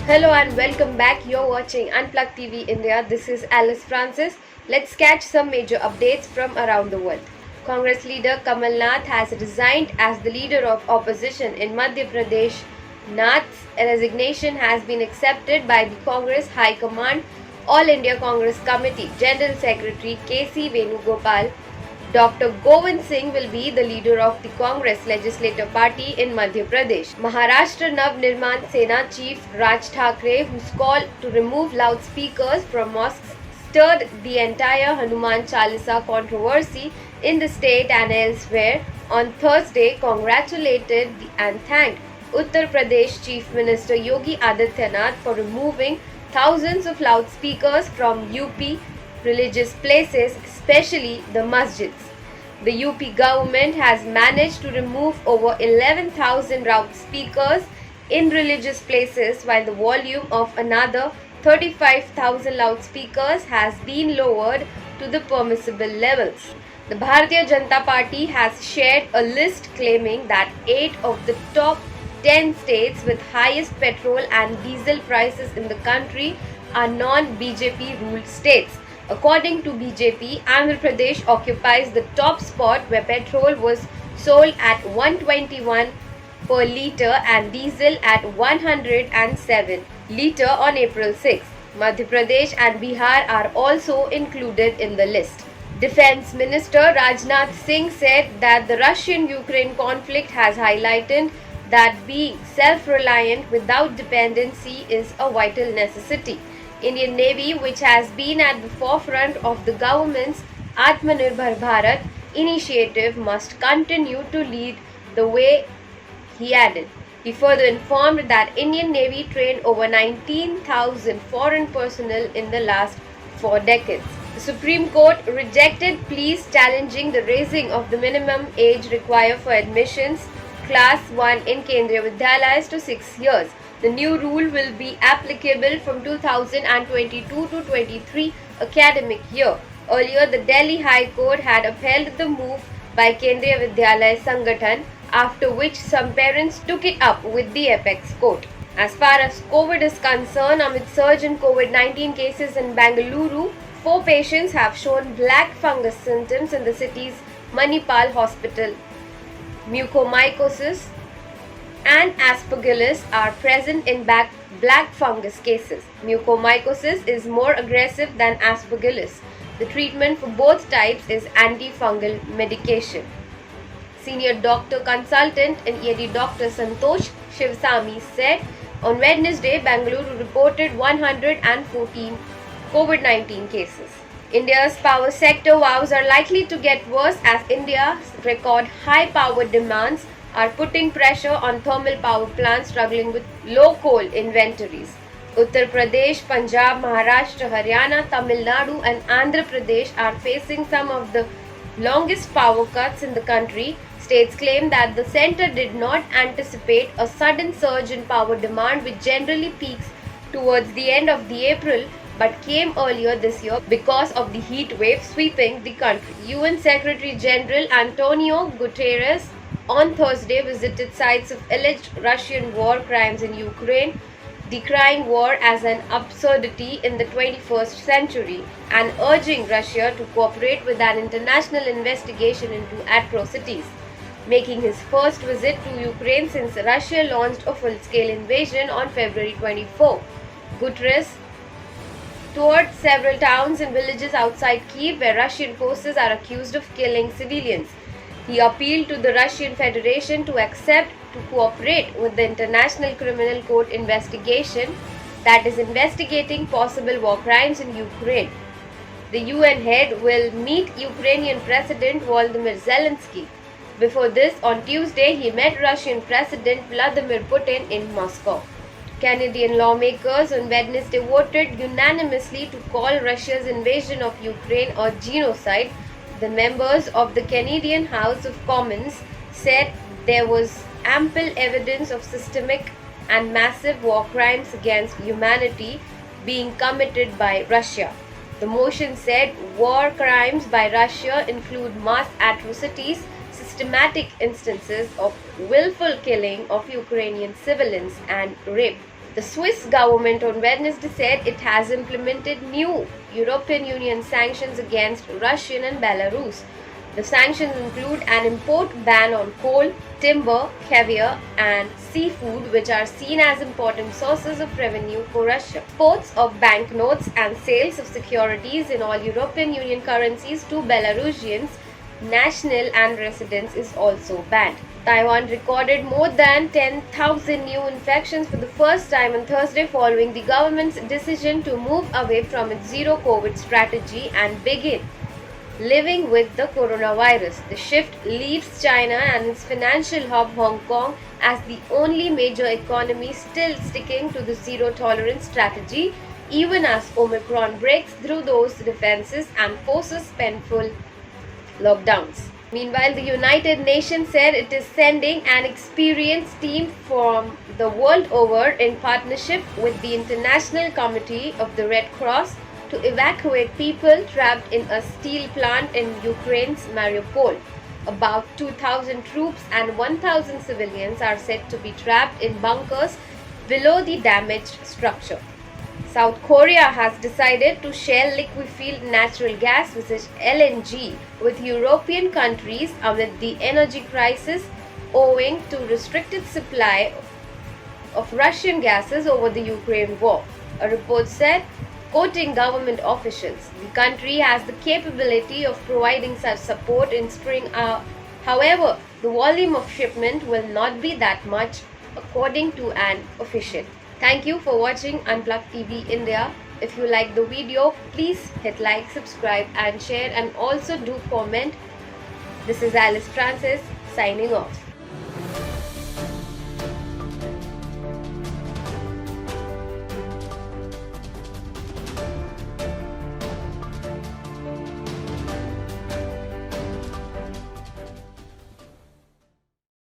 Hello and welcome back. You're watching Unplugged TV India. This is Alice Francis. Let's catch some major updates from around the world. Congress leader Kamal Nath has resigned as the leader of opposition in Madhya Pradesh. Nath's resignation has been accepted by the Congress High Command. All India Congress Committee General Secretary K.C. Venugopal Dr. Govind Singh will be the leader of the Congress Legislative Party in Madhya Pradesh. Maharashtra Nav Nirman Sena Chief Raj Thackeray, whose call to remove loudspeakers from mosques stirred the entire Hanuman Chalisa controversy in the state and elsewhere, on Thursday congratulated and thanked Uttar Pradesh Chief Minister Yogi Adityanath for removing thousands of loudspeakers from UP religious places, especially the masjids. The UP government has managed to remove over 11,000 loudspeakers in religious places, while the volume of another 35,000 loudspeakers has been lowered to the permissible levels. The Bharatiya Janata Party has shared a list claiming that 8 of the top 10 states with highest petrol and diesel prices in the country are non-BJP ruled states. According to BJP, Andhra Pradesh occupies the top spot where petrol was sold at 121 per litre and diesel at 107 litre on April 6. Madhya Pradesh and Bihar are also included in the list. Defense Minister Rajnath Singh said that the Russian-Ukraine conflict has highlighted that being self-reliant without dependency is a vital necessity. Indian Navy, which has been at the forefront of the government's Atmanirbhar Bharat initiative, must continue to lead the way, he added. He further informed that Indian Navy trained over 19,000 foreign personnel in the last 4 decades. The Supreme Court rejected pleas challenging the raising of the minimum age required for admissions Class 1 in Kendriya Vidyalayas to 6 years. The new rule will be applicable from 2022 to 23 academic year. Earlier, the Delhi High Court had upheld the move by Kendriya Vidyalaya Sangathan, after which some parents took it up with the apex court. As far as COVID is concerned, amid surge in COVID-19 cases in Bengaluru, 4 patients have shown black fungus symptoms in the city's Manipal hospital. Mucormycosis and aspergillus are present in black fungus cases. Mucormycosis is more aggressive than aspergillus. The treatment for both types is antifungal medication. Senior doctor consultant in ED Dr. Santosh Shivsami said on Wednesday, Bengaluru reported 114 COVID-19 cases. India's power sector woes are likely to get worse as India's record high power demands are putting pressure on thermal power plants struggling with low coal inventories. Uttar Pradesh, Punjab, Maharashtra, Haryana, Tamil Nadu and Andhra Pradesh are facing some of the longest power cuts in the country. States claim that the centre did not anticipate a sudden surge in power demand, which generally peaks towards the end of the April, but came earlier this year because of the heat wave sweeping the country. UN Secretary General Antonio Guterres on Thursday visited sites of alleged Russian war crimes in Ukraine, decrying war as an absurdity in the 21st century and urging Russia to cooperate with an international investigation into atrocities. Making his first visit to Ukraine since Russia launched a full-scale invasion on February 24, Guterres toured several towns and villages outside Kyiv where Russian forces are accused of killing civilians. He appealed to the Russian Federation to accept to cooperate with the International Criminal Court investigation that is investigating possible war crimes in Ukraine. The UN head will meet Ukrainian President Volodymyr Zelensky. Before this, on Tuesday, he met Russian President Vladimir Putin in Moscow. Canadian lawmakers on Wednesday voted unanimously to call Russia's invasion of Ukraine a genocide. The members of the Canadian House of Commons said there was ample evidence of systemic and massive war crimes against humanity being committed by Russia. The motion said war crimes by Russia include mass atrocities, systematic instances of willful killing of Ukrainian civilians, and rape. The Swiss government on Wednesday said it has implemented new European Union sanctions against Russia and Belarus. The sanctions include an import ban on coal, timber, caviar, and seafood, which are seen as important sources of revenue for Russia. Exports of banknotes and sales of securities in all European Union currencies to Belarusians, national and residents, is also banned. Taiwan recorded more than 10,000 new infections for the first time on Thursday following the government's decision to move away from its zero-COVID strategy and begin living with the coronavirus. The shift leaves China and its financial hub Hong Kong as the only major economy still sticking to the zero-tolerance strategy, even as Omicron breaks through those defenses and forces painful lockdowns. Meanwhile, the United Nations said it is sending an experienced team from the world over in partnership with the International Committee of the Red Cross to evacuate people trapped in a steel plant in Ukraine's Mariupol. About 2,000 troops and 1,000 civilians are said to be trapped in bunkers below the damaged structure. South Korea has decided to share liquefied natural gas, which is LNG, with European countries amid the energy crisis owing to restricted supply of Russian gases over the Ukraine war. A report said, quoting government officials, the country has the capability of providing such support in spring. However, the volume of shipment will not be that much, according to an official. Thank you for watching Unplugged TV India. If you like the video, please hit like, subscribe and share, and also do comment. This is Alice Francis signing off.